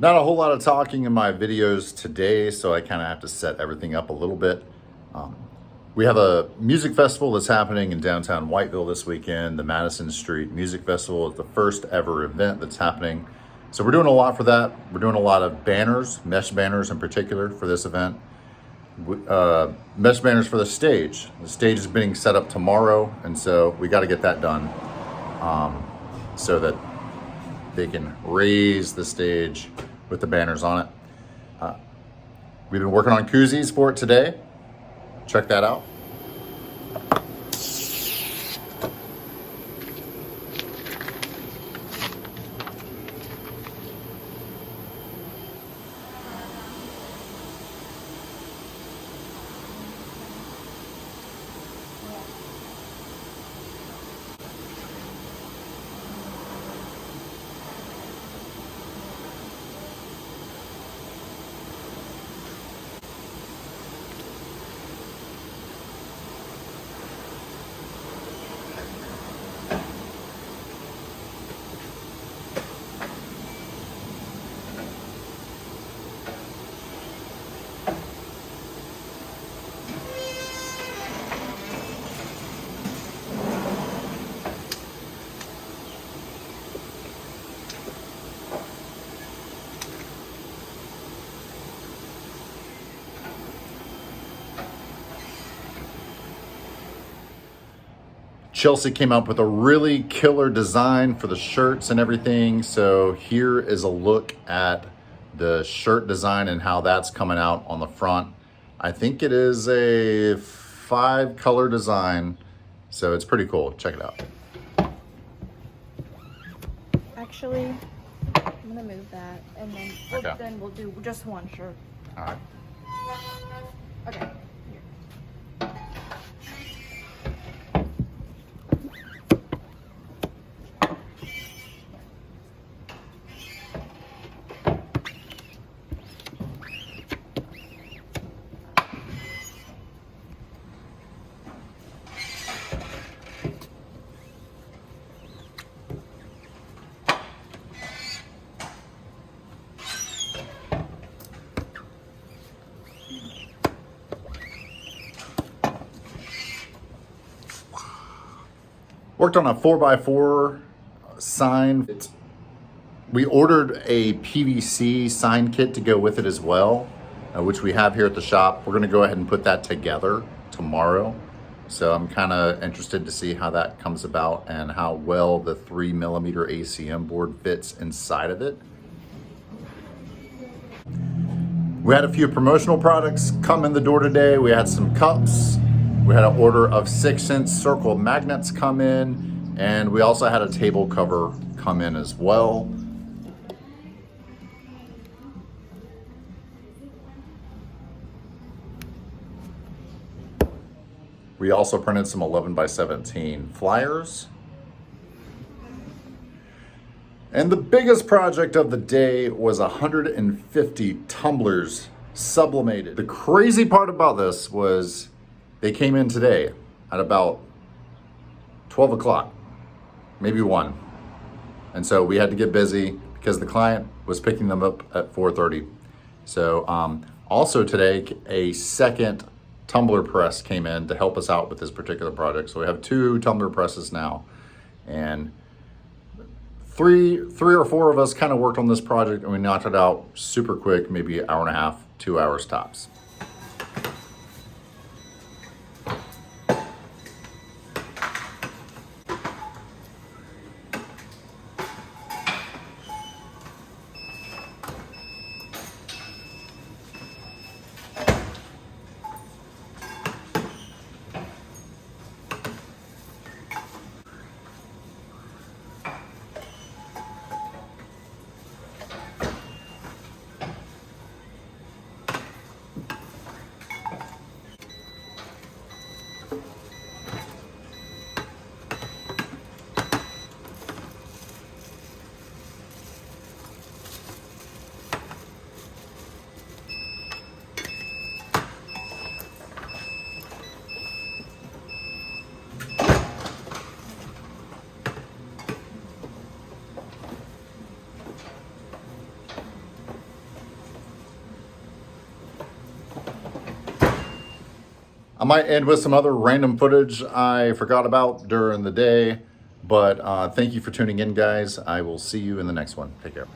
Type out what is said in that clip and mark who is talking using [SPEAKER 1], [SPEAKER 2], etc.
[SPEAKER 1] Not a whole lot of talking in my videos today, so I kind of have to set everything up a little bit. We have a music festival that's happening in downtown Whiteville this weekend. The Madison Street Music Festival is the first ever event that's happening. So we're doing a lot for that. We're doing a lot of banners, mesh banners in particular for this event. Mesh banners for the stage. The stage is being set up tomorrow, and so we got to get that done so that they can raise the stage with the banners on it. We've been working on koozies for it today. Check that out. Chelsea came up with a really killer design for the shirts and everything. So here is a look at the shirt design and how that's coming out on the front. I think it is a 5-color design. So it's pretty cool. Check it out.
[SPEAKER 2] Actually, I'm gonna move that and then we'll do just one shirt.
[SPEAKER 1] All right.
[SPEAKER 2] Okay.
[SPEAKER 1] Worked on a 4x4 sign. We ordered a PVC sign kit to go with it as well, which we have here at the shop. We're gonna go ahead and put that together tomorrow. So I'm kind of interested to see how that comes about and how well the 3mm ACM board fits inside of it. We had a few promotional products come in the door today. We had some cups. We had an order of 6-inch circle magnets come in, and we also had a table cover come in as well. We also printed some 11x17 flyers. And the biggest project of the day was 150 tumblers sublimated. The crazy part about this was they came in today at about 12 o'clock, maybe 1. And so we had to get busy because the client was picking them up at 4:30. So also today, a second tumbler press came in to help us out with this particular project. So we have 2 tumbler presses now. And three or four of us kind of worked on this project, and we knocked it out super quick, maybe an hour and a half, 2 hours tops. I might end with some other random footage I forgot about during the day, but thank you for tuning in, guys. I will see you in the next one. Take care.